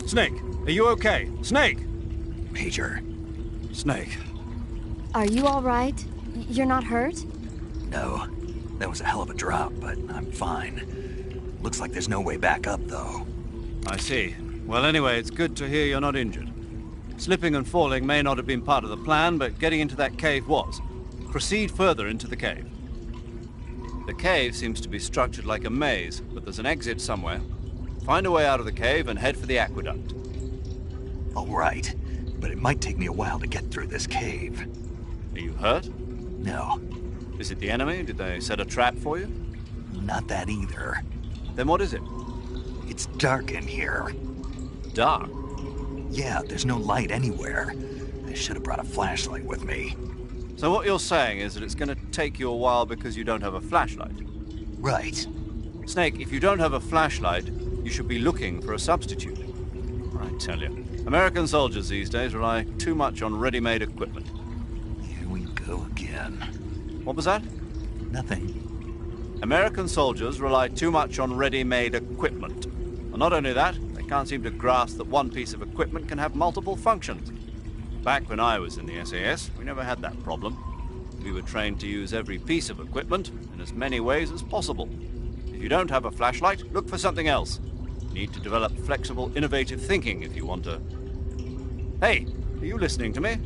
Snake, are you okay? Snake! Major. Snake. Are you all right? You're not hurt? No. That was a hell of a drop, but I'm fine. Looks like there's no way back up, though. I see. Well, anyway, it's good to hear you're not injured. Slipping and falling may not have been part of the plan, but getting into that cave was. Proceed further into the cave. The cave seems to be structured like a maze, but there's an exit somewhere. Find a way out of the cave and head for the aqueduct. All right, but it might take me a while to get through this cave. Are you hurt? No. Is it the enemy? Did they set a trap for you? Not that either. Then what is it? It's dark in here. Dark? Yeah, there's no light anywhere. I should have brought a flashlight with me. So what you're saying is that it's going to take you a while because you don't have a flashlight? Right. Snake, if you don't have a flashlight, you should be looking for a substitute. I tell you, American soldiers these days rely too much on ready-made equipment. Here we go again. What was that? Nothing. American soldiers rely too much on ready-made equipment. And not only that, they can't seem to grasp that one piece of equipment can have multiple functions. Back when I was in the SAS, we never had that problem. We were trained to use every piece of equipment in as many ways as possible. If you don't have a flashlight, look for something else. You need to develop flexible, innovative thinking if you want to... Hey, are you listening to me?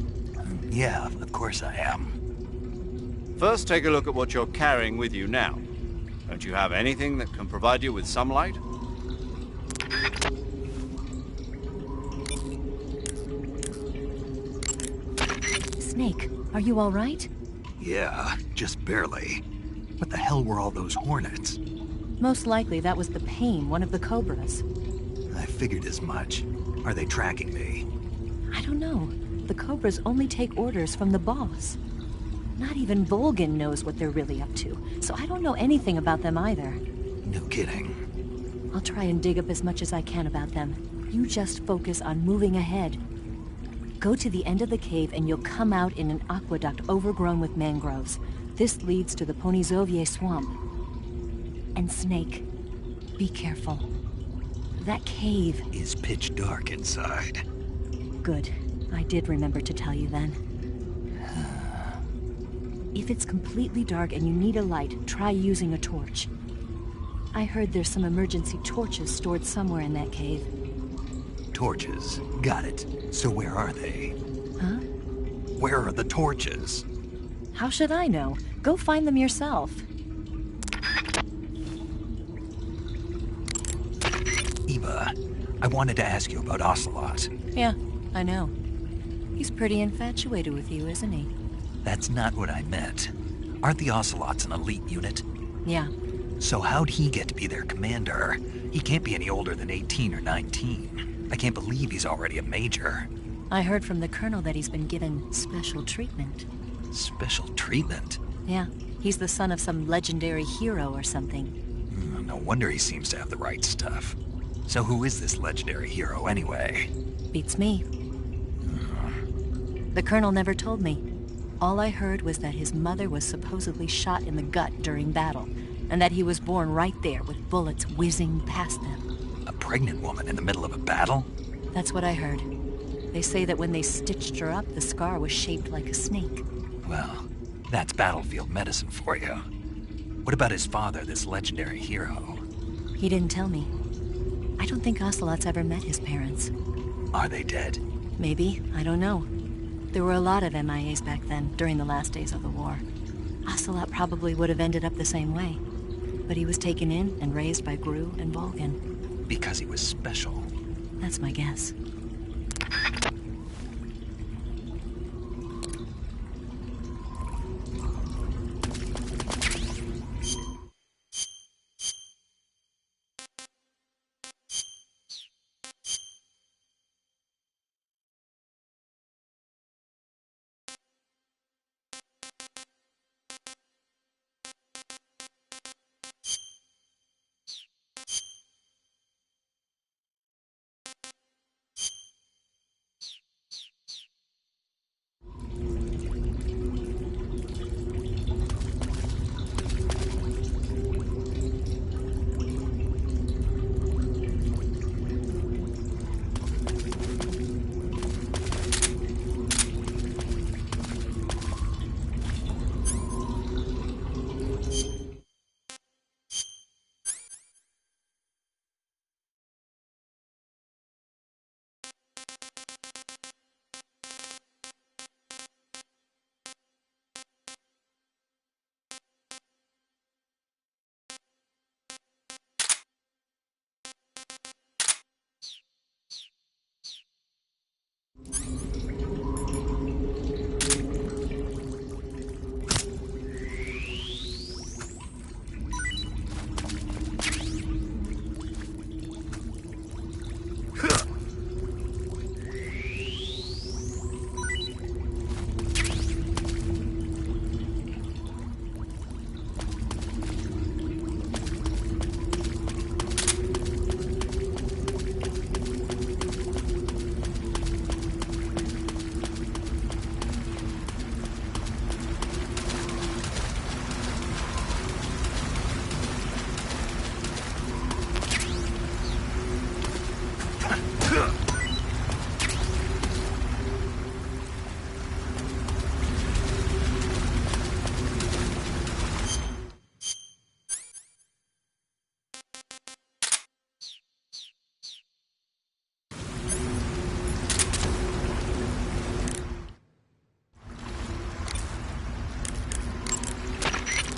Yeah, of course I am. First, take a look at what you're carrying with you now. Don't you have anything that can provide you with some light? Snake, are you all right? Yeah, just barely. What the hell were all those hornets? Most likely that was the pain, one of the cobras. I figured as much. Are they tracking me? I don't know. The cobras only take orders from the boss. Not even Volgin knows what they're really up to, so I don't know anything about them either. No kidding. I'll try and dig up as much as I can about them. You just focus on moving ahead. Go to the end of the cave and you'll come out in an aqueduct overgrown with mangroves. This leads to the Ponyzovier swamp. And Snake, be careful. That cave is pitch dark inside. Good. I did remember to tell you then. If it's completely dark and you need a light, try using a torch. I heard there's some emergency torches stored somewhere in that cave. Torches. Got it. So where are they? Huh? Where are the torches? How should I know? Go find them yourself. Eva, I wanted to ask you about Ocelot. Yeah, I know. He's pretty infatuated with you, isn't he? That's not what I meant. Aren't the Ocelots an elite unit? Yeah. So how'd he get to be their commander? He can't be any older than 18 or 19. I can't believe he's already a major. I heard from the colonel that he's been given special treatment. Special treatment? Yeah, he's the son of some legendary hero or something. No wonder he seems to have the right stuff. So who is this legendary hero anyway? Beats me. The colonel never told me. All I heard was that his mother was supposedly shot in the gut during battle, and that he was born right there with bullets whizzing past them. A pregnant woman in the middle of a battle? That's what I heard. They say that when they stitched her up, the scar was shaped like a snake. Well, that's battlefield medicine for you. What about his father, this legendary hero? He didn't tell me. I don't think Ocelot's ever met his parents. Are they dead? Maybe. I don't know. There were a lot of MIAs back then, during the last days of the war. Ocelot probably would have ended up the same way. But he was taken in and raised by Gru and Volgin. Because he was special. That's my guess.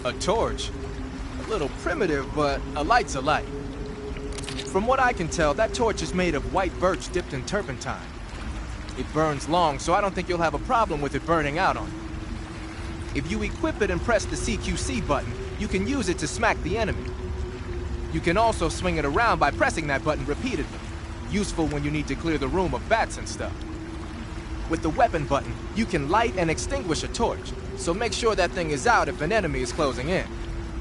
A torch? A little primitive, but a light's a light. From what I can tell, that torch is made of white birch dipped in turpentine. It burns long, so I don't think you'll have a problem with it burning out on you. If you equip it and press the CQC button, you can use it to smack the enemy. You can also swing it around by pressing that button repeatedly. Useful when you need to clear the room of bats and stuff. With the weapon button, you can light and extinguish a torch, so make sure that thing is out if an enemy is closing in.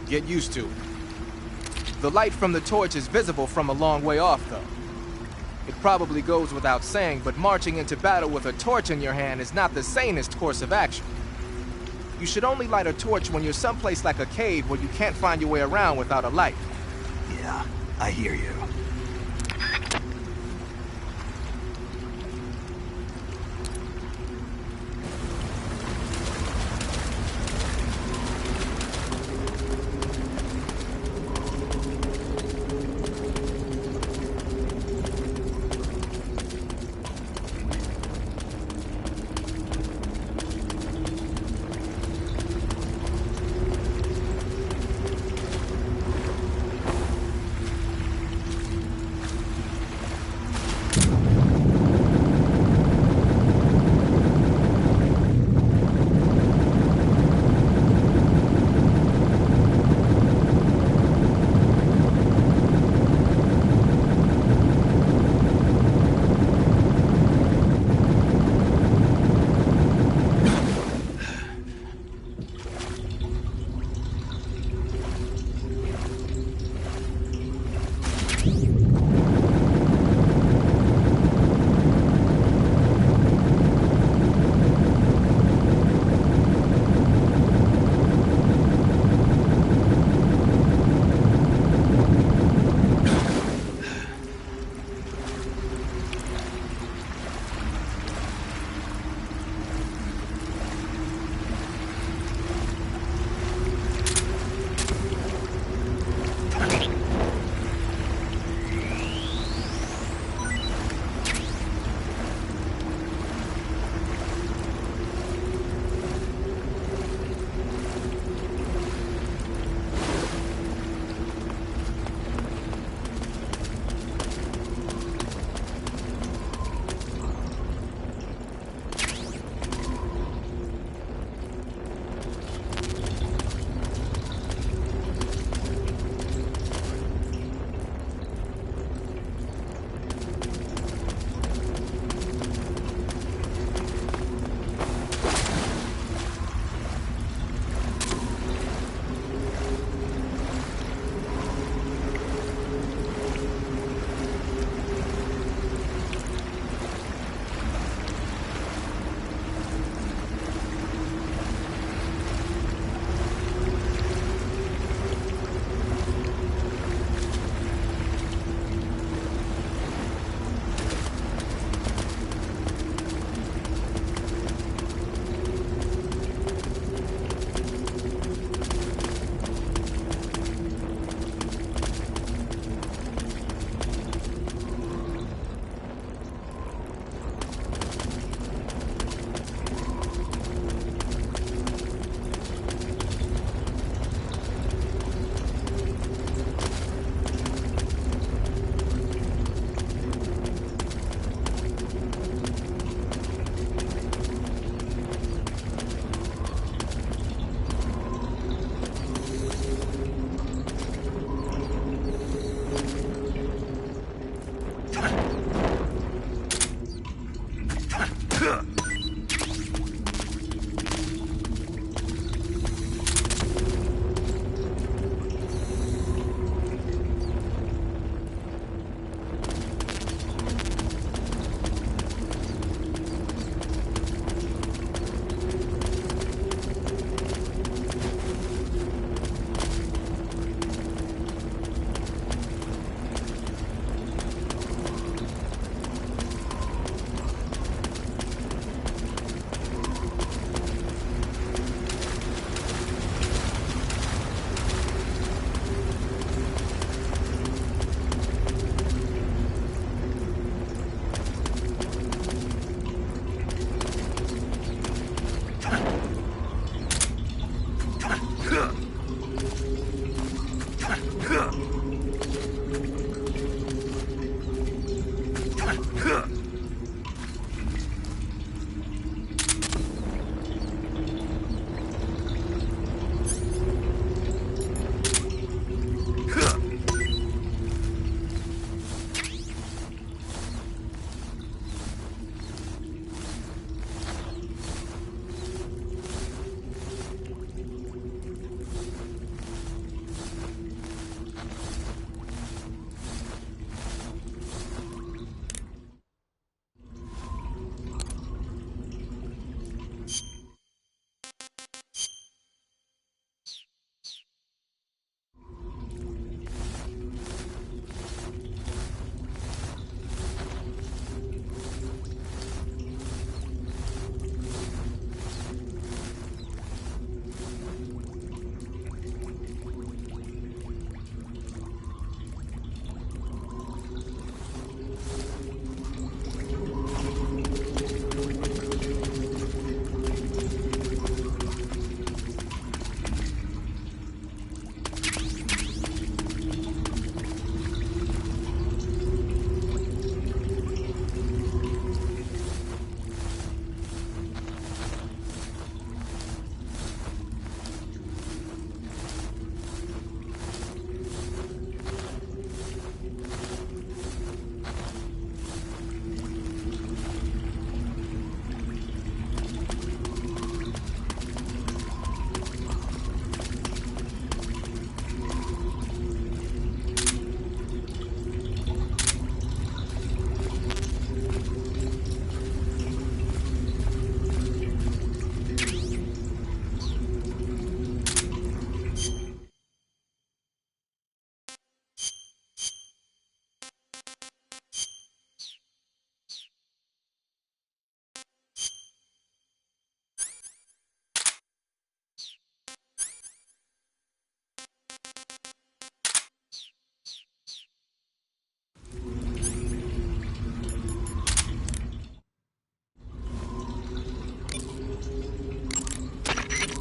Get used to it. The light from the torch is visible from a long way off, though. It probably goes without saying, but marching into battle with a torch in your hand is not the sanest course of action. You should only light a torch when you're someplace like a cave where you can't find your way around without a light. Yeah, I hear you.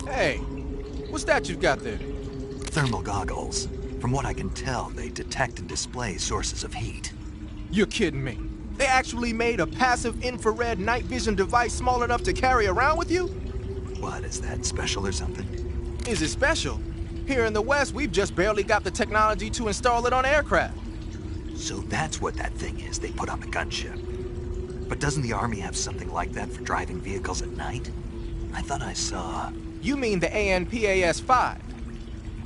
Hey, what's that you've got there? Thermal goggles. From what I can tell, they detect and display sources of heat. You're kidding me. They actually made a passive infrared night vision device small enough to carry around with you? What, is that special or something? Is it special? Here in the West, we've just barely got the technology to install it on aircraft. So that's what that thing is they put on the gunship. But doesn't the Army have something like that for driving vehicles at night? I thought I saw... You mean the ANPAS-5?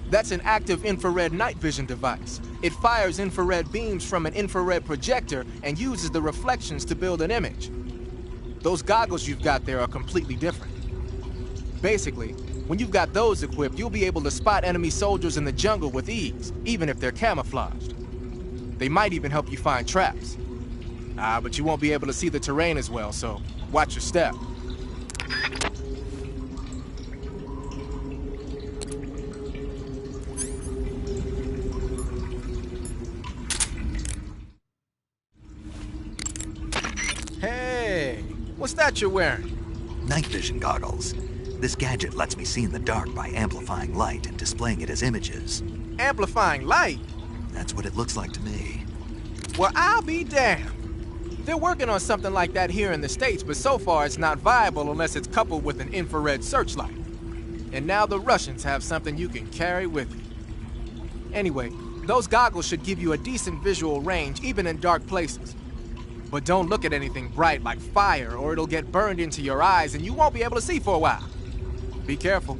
That's an active infrared night vision device. It fires infrared beams from an infrared projector and uses the reflections to build an image. Those goggles you've got there are completely different. Basically, when you've got those equipped, you'll be able to spot enemy soldiers in the jungle with ease, even if they're camouflaged. They might even help you find traps. But you won't be able to see the terrain as well, so watch your step. Hey, what's that you're wearing? Night vision goggles. This gadget lets me see in the dark by amplifying light and displaying it as images. Amplifying light? That's what it looks like to me. Well, I'll be damned. They're working on something like that here in the States, but so far it's not viable unless it's coupled with an infrared searchlight. And now the Russians have something you can carry with you. Anyway, those goggles should give you a decent visual range, even in dark places. But don't look at anything bright like fire, or it'll get burned into your eyes and you won't be able to see for a while. Be careful.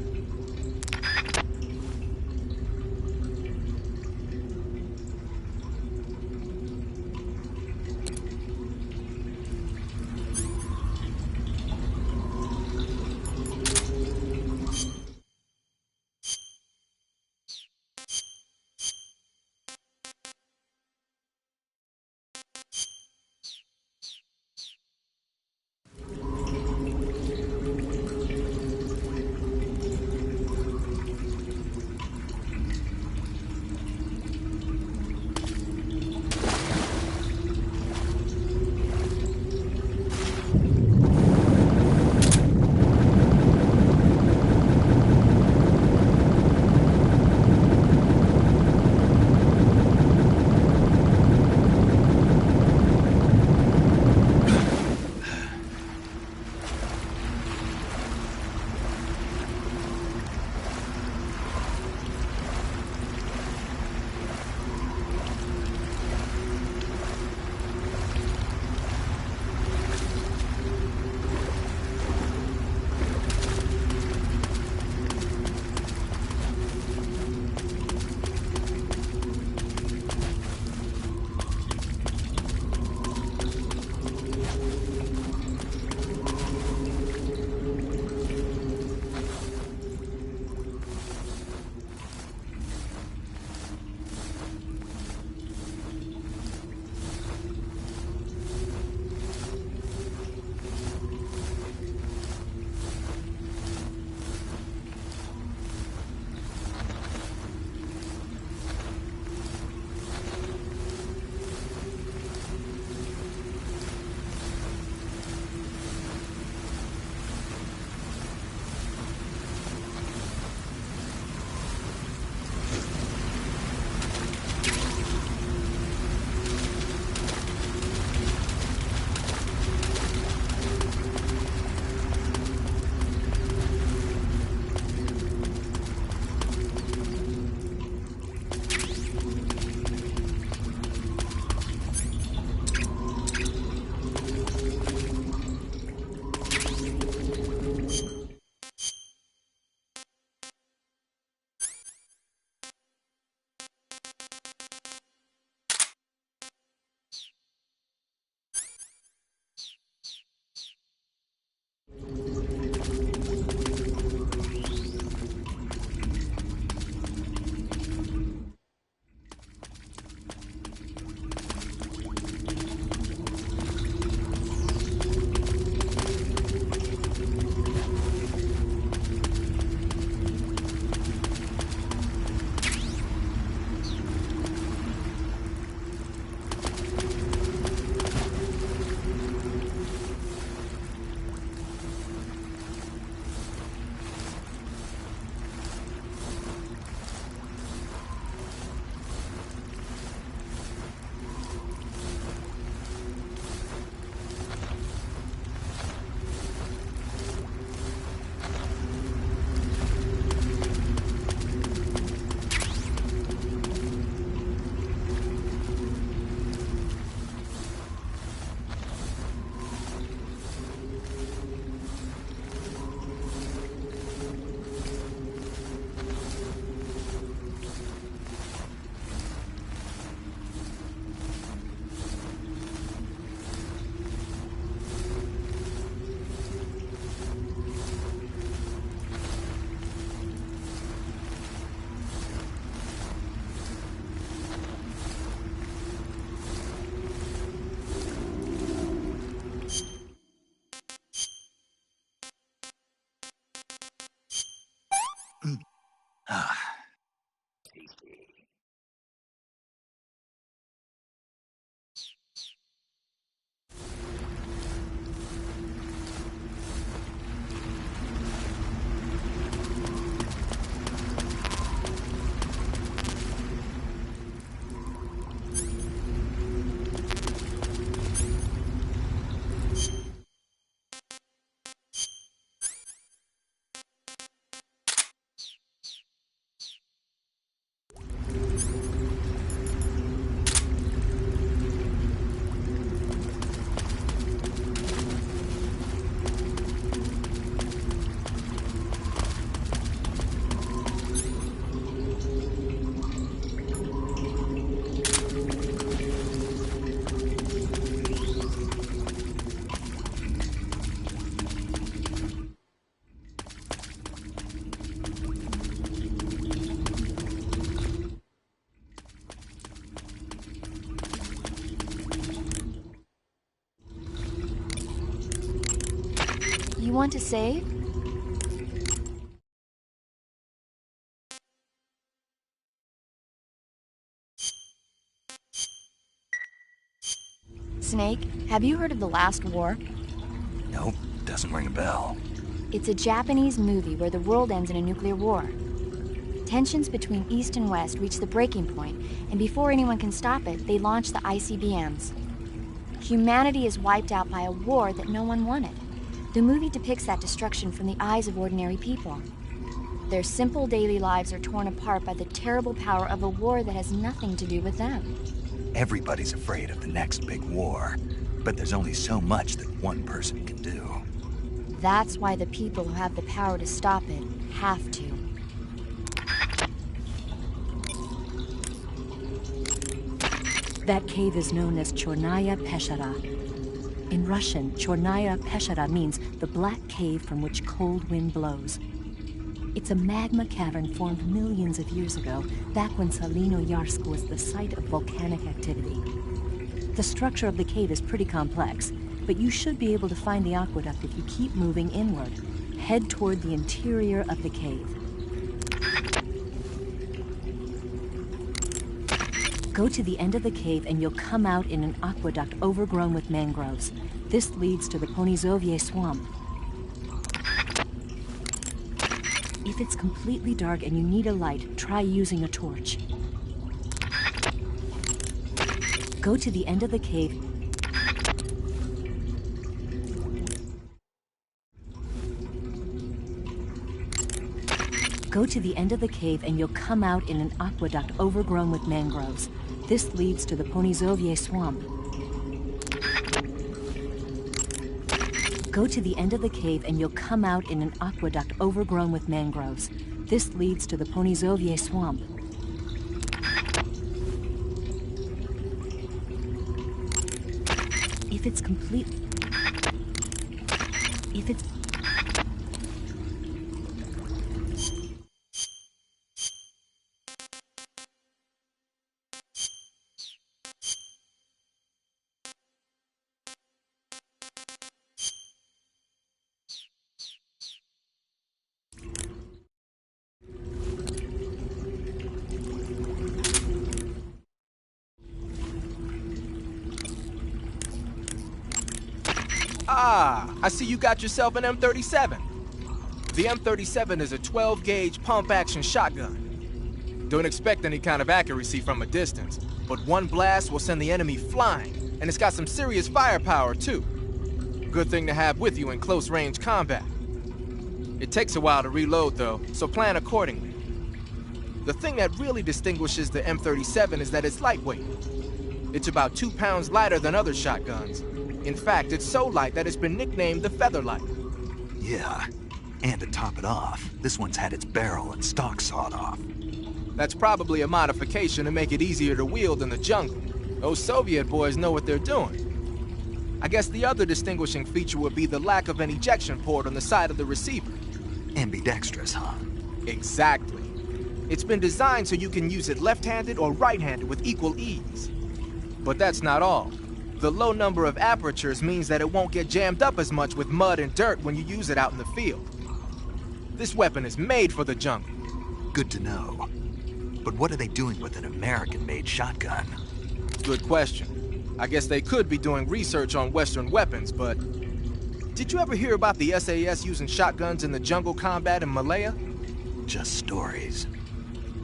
You want to save? Snake, have you heard of The Last War? Nope, doesn't ring a bell. It's a Japanese movie where the world ends in a nuclear war. Tensions between East and West reach the breaking point, and before anyone can stop it, they launch the ICBMs. Humanity is wiped out by a war that no one wanted. The movie depicts that destruction from the eyes of ordinary people. Their simple daily lives are torn apart by the terrible power of a war that has nothing to do with them. Everybody's afraid of the next big war, but there's only so much that one person can do. That's why the people who have the power to stop it have to. That cave is known as Chornaya Peshara. In Russian, Chornaya Peshara means the black cave from which cold wind blows. It's a magma cavern formed millions of years ago, back when Salinoyarsk was the site of volcanic activity. The structure of the cave is pretty complex, but you should be able to find the aqueduct if you keep moving inward. Head toward the interior of the cave. Go to the end of the cave and you'll come out in an aqueduct overgrown with mangroves. This leads to the Ponizovye swamp. If it's completely dark and you need a light, try using a torch. Go to the end of the cave. Go to the end of the cave and you'll come out in an aqueduct overgrown with mangroves. This leads to the Ponizovye swamp. Go to the end of the cave and you'll come out in an aqueduct overgrown with mangroves. This leads to the Ponizovye swamp. If it's complete... If it's... Ah, I see you got yourself an M37. The M37 is a 12-gauge pump-action shotgun. Don't expect any kind of accuracy from a distance, but one blast will send the enemy flying, and it's got some serious firepower, too. Good thing to have with you in close-range combat. It takes a while to reload, though, so plan accordingly. The thing that really distinguishes the M37 is that it's lightweight. It's about 2 pounds lighter than other shotguns. In fact, it's so light that it's been nicknamed the Featherlight. Yeah, and to top it off, this one's had its barrel and stock sawed off. That's probably a modification to make it easier to wield in the jungle. Those Soviet boys know what they're doing. I guess the other distinguishing feature would be the lack of an ejection port on the side of the receiver. Ambidextrous, huh? Exactly. It's been designed so you can use it left-handed or right-handed with equal ease. But that's not all. The low number of apertures means that it won't get jammed up as much with mud and dirt when you use it out in the field. This weapon is made for the jungle. good to know. But what are they doing with an American-made shotgun? Good question. I guess they could be doing research on Western weapons, but... Did you ever hear about the SAS using shotguns in the jungle combat in Malaya? Just stories.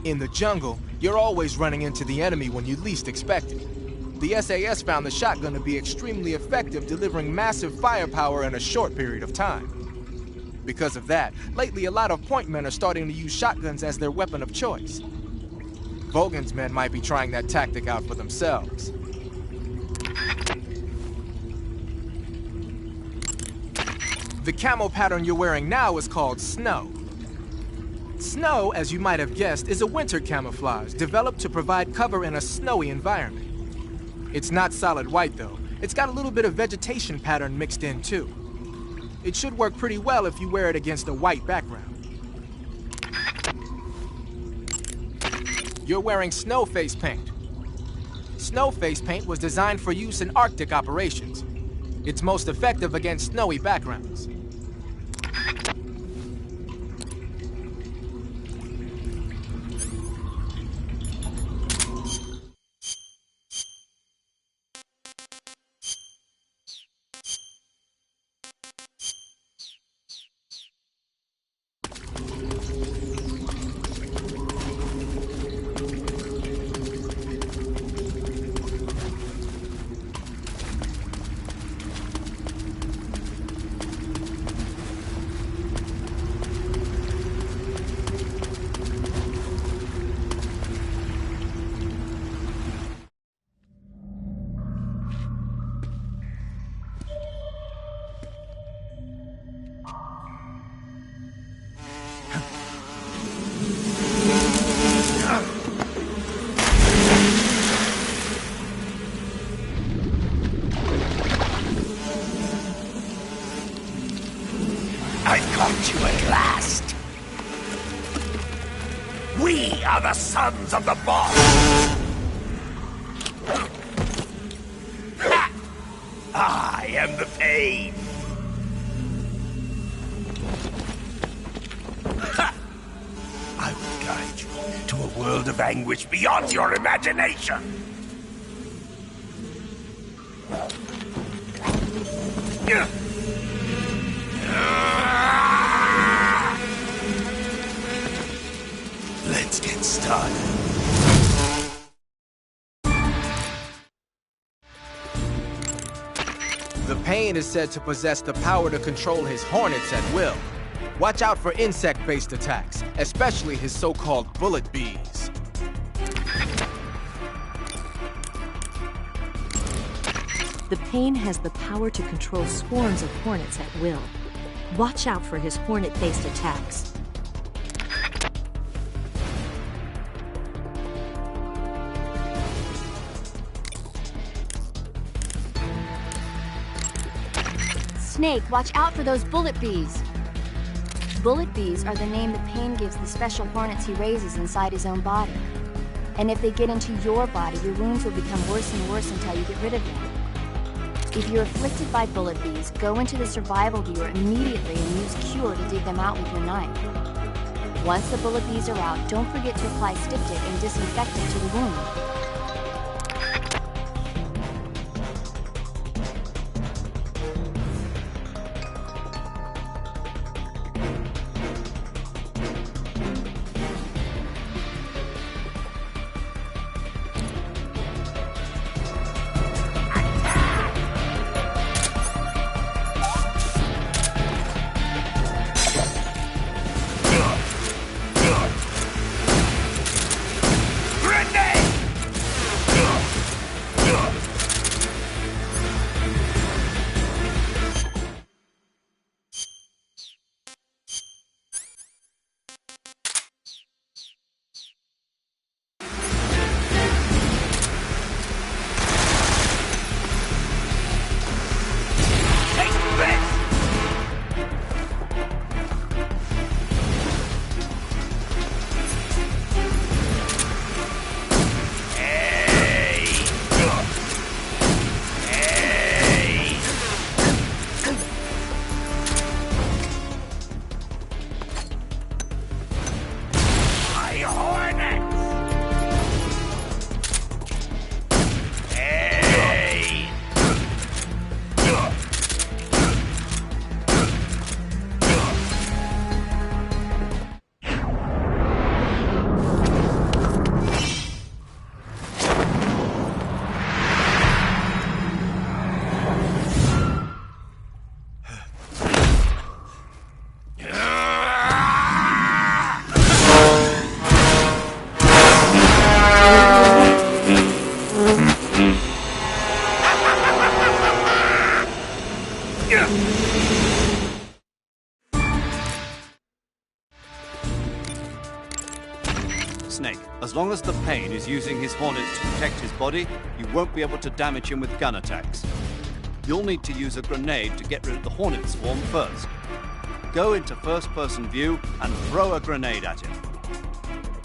In the jungle, you're always running into the enemy when you least expect it. The SAS found the shotgun to be extremely effective, delivering massive firepower in a short period of time. Because of that, lately a lot of point men are starting to use shotguns as their weapon of choice. Vogan's men might be trying that tactic out for themselves. The camo pattern you're wearing now is called Snow. Snow, as you might have guessed, is a winter camouflage developed to provide cover in a snowy environment. It's not solid white, though. It's got a little bit of vegetation pattern mixed in, too. It should work pretty well if you wear it against a white background. You're wearing snow face paint. Snow face paint was designed for use in Arctic operations. It's most effective against snowy backgrounds. I've got you at last. We are the sons of the boss. I am the pain. I will guide you to a world of anguish beyond your imagination. Let's get started. The Pain is said to possess the power to control his hornets at will. Watch out for insect-based attacks, especially his so-called bullet bees. The Pain has the power to control swarms of hornets at will. Watch out for his hornet-based attacks. Snake, watch out for those bullet bees. Bullet bees are the name the Pain gives the special hornets he raises inside his own body. And if they get into your body, your wounds will become worse and worse until you get rid of them. If you're afflicted by bullet bees, go into the survival viewer immediately and use Cure to dig them out with your knife. Once the bullet bees are out, don't forget to apply styptic and disinfectant to the wound. Snake. As long as the Pain is using his hornets to protect his body, you won't be able to damage him with gun attacks. You'll need to use a grenade to get rid of the hornet swarm first. Go into first-person view and throw a grenade at him.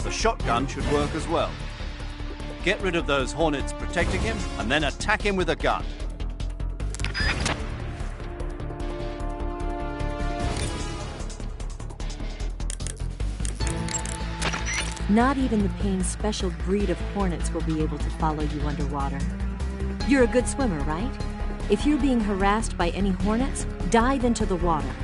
The shotgun should work as well. Get rid of those hornets protecting him, and then attack him with a gun. Not even the Pain's special breed of hornets will be able to follow you underwater. You're a good swimmer, right? If you're being harassed by any hornets, dive into the water.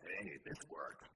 Hey, this worked.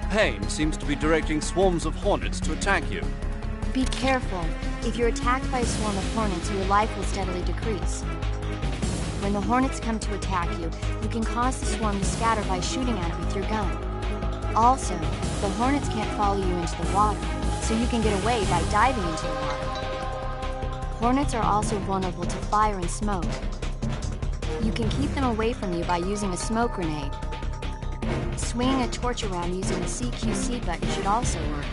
pain seems to be directing swarms of hornets to attack you. Be careful. If you're attacked by a swarm of hornets, your life will steadily decrease. When the hornets come to attack you, you can cause the swarm to scatter by shooting at it with your gun. Also, the hornets can't follow you into the water, so you can get away by diving into the water. Hornets are also vulnerable to fire and smoke. You can keep them away from you by using a smoke grenade. Swinging a torch around using the CQC button should also work.